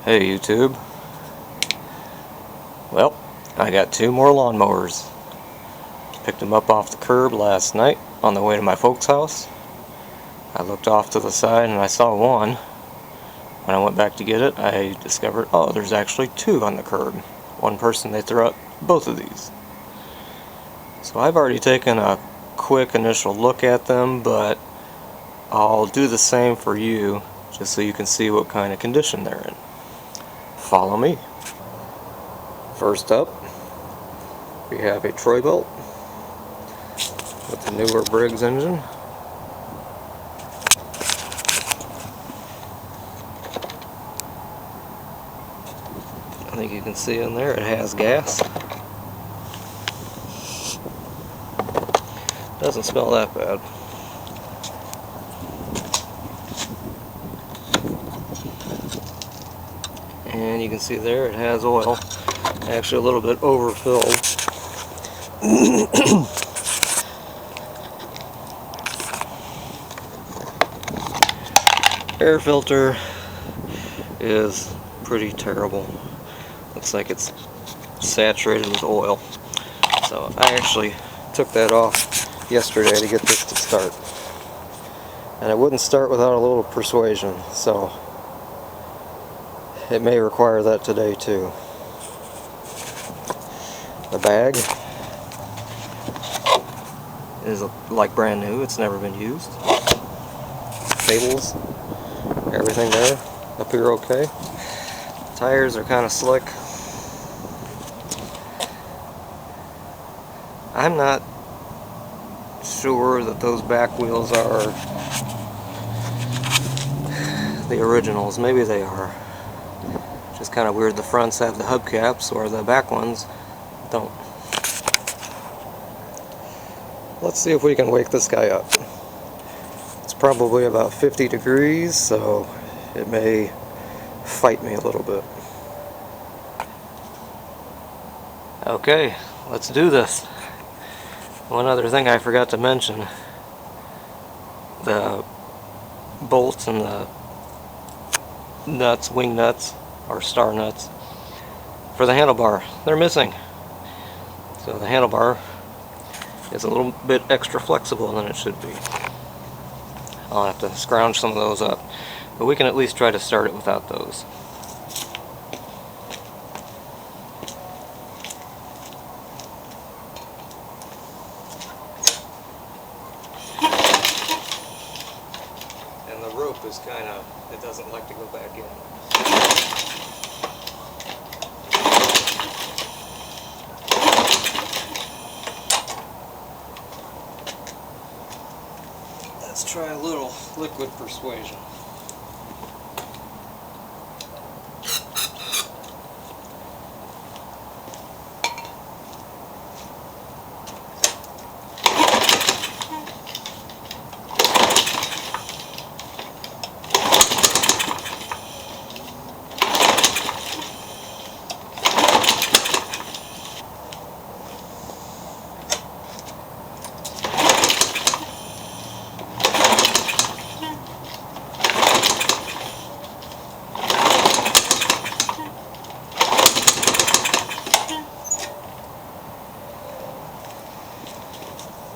Hey YouTube. Well, I got 2 more lawnmowers. Picked them up off the curb last night on the way to my folks' house. I looked off to the side and I saw one. When I went back to get it, I discovered, oh, there's actually 2 on the curb. One person, they threw out both of these. So I've already taken a quick initial look at them, but I'll do the same for you, just so you can see what kind of condition they're in. Follow me. First up, we have a Troy bolt with the newer Briggs engine. I think you can see in there it has gas. Doesn't smell that bad. And you can see there it has oil, actually a little bit overfilled. Air filter is pretty terrible. Looks like it's saturated with oil. So I actually took that off yesterday to get this to start. And it wouldn't start without a little persuasion, so it may require that today too. The bag is like brand new, it's never been used. Cables, everything there, up here okay. Tires are kind of slick. I'm not sure that those back wheels are the originals, maybe they are. Just kind of weird, the fronts have the hubcaps or the back ones don't. Let's see if we can wake this guy up. It's probably about 50 degrees, so it may fight me a little bit. Okay, let's do this. One other thing I forgot to mention, the bolts and the nuts, wing nuts, or star nuts for the handlebar, they're missing. So the handlebar is a little bit extra flexible than it should be. I'll have to scrounge some of those up, but we can at least try to start it without those. And the rope is kind of, it doesn't like to go back in. Let's try a little liquid persuasion.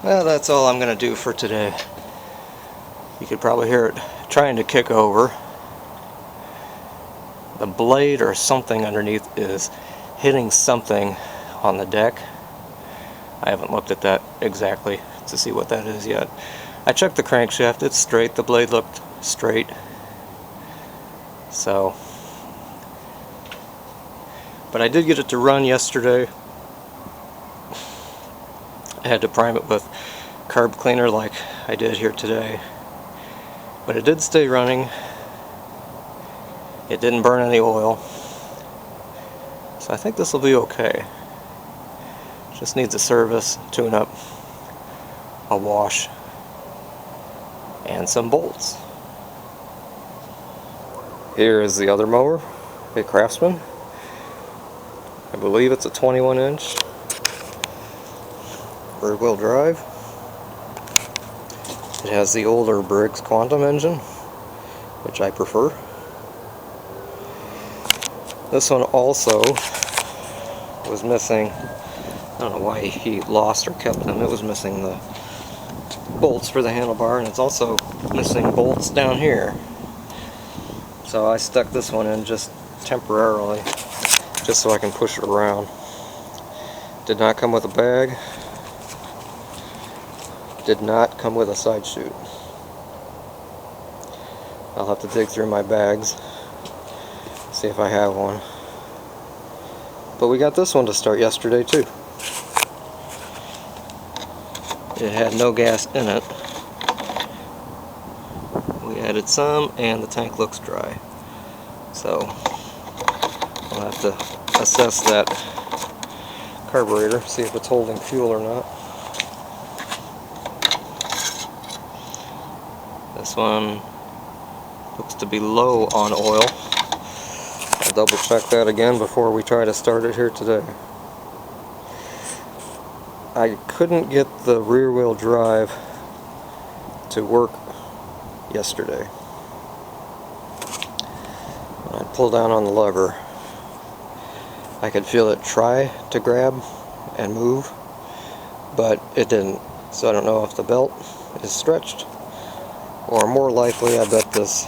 Well, that's all I'm going to do for today. You could probably hear it trying to kick over. The blade or something underneath is hitting something on the deck. I haven't looked at that exactly to see what that is yet. I checked the crankshaft, it's straight, the blade looked straight. So, but I did get it to run yesterday. I had to prime it with carb cleaner like I did here today, but it did stay running. It didn't burn any oil, so I think this will be okay. Just needs a service, tune up, a wash, and some bolts. Here is the other mower, a Craftsman. I believe it's a 21-inch. Rear-wheel drive. It has the older Briggs Quantum engine, which I prefer. This one also was missing, I don't know why he lost or kept them, it was missing the bolts for the handlebar, and it's also missing bolts down here. So I stuck this one in just temporarily, just so I can push it around. Did not come with a bag. Did not come with a side chute. I'll have to dig through my bags, see if I have one. But we got this one to start yesterday too. It had no gas in it. We added some, and the tank looks dry. So I'll have to assess that carburetor, see if it's holding fuel or not. This one looks to be low on oil. I'll double check that again before we try to start it here today. I couldn't get the rear wheel drive to work yesterday. When I pulled down on the lever, I could feel it try to grab and move, but it didn't. So I don't know if the belt is stretched, or more likely I bet this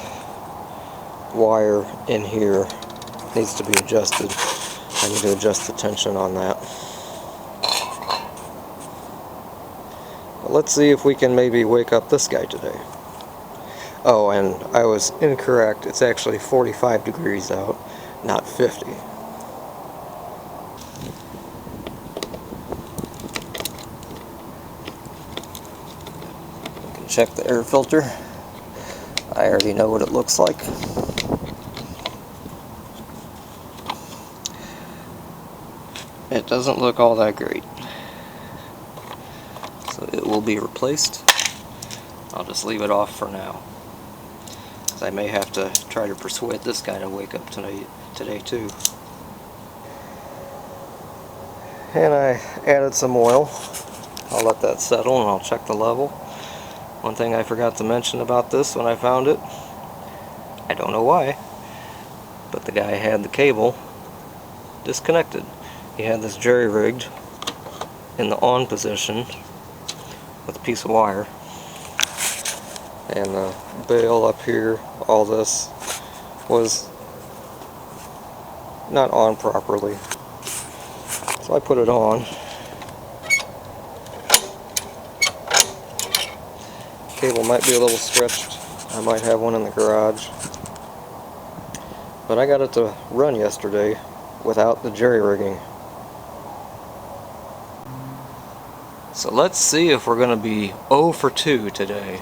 wire in here needs to be adjusted. I need to adjust the tension on that. But let's see if we can maybe wake up this guy today. Oh, and I was incorrect. It's actually 45 degrees out, not 50. We can check the air filter. I already know what it looks like. It doesn't look all that great. So it will be replaced. I'll just leave it off for now. I may have to try to persuade this guy to wake up today too. And I added some oil. I'll let that settle and I'll check the level. One thing I forgot to mention about this when I found it, I don't know why, but the guy had the cable disconnected. He had this jerry-rigged in the on position with a piece of wire, and the bail up here, all this was not on properly. So I put it on. Cable might be a little stretched. I might have one in the garage. But I got it to run yesterday without the jerry-rigging. So let's see if we're going to be 0 for 2 today.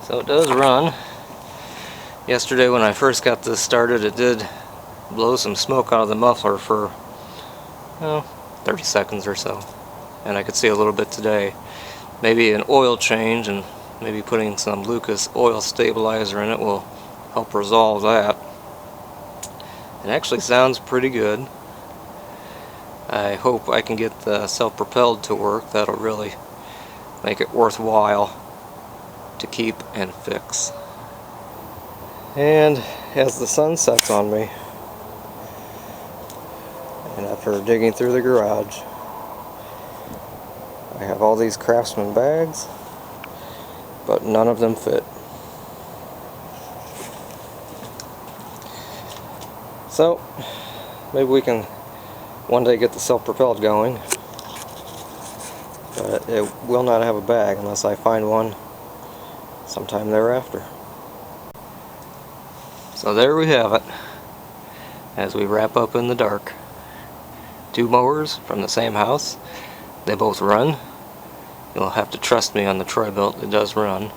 So it does run. Yesterday when I first got this started, it did blow some smoke out of the muffler for 30 seconds or so. And I could see a little bit today. Maybe an oil change and maybe putting some Lucas oil stabilizer in it will help resolve that. It actually sounds pretty good. I hope I can get the self-propelled to work. That'll really make it worthwhile to keep and fix. And as the sun sets on me, and after digging through the garage, I have all these Craftsman bags. but none of them fit. So maybe we can one day get the self-propelled going, but it will not have a bag unless I find one sometime thereafter. So there we have it, as we wrap up in the dark. 2 mowers from the same house. They both run. You'll have to trust me on the tri-belt, it does run.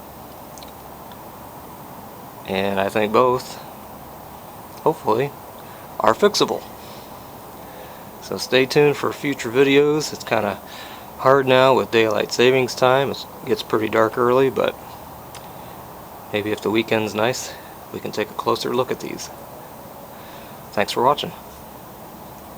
And I think both, hopefully, are fixable. So stay tuned for future videos. It's kind of hard now with daylight savings time. It gets pretty dark early, but maybe if the weekend's nice, we can take a closer look at these. Thanks for watching.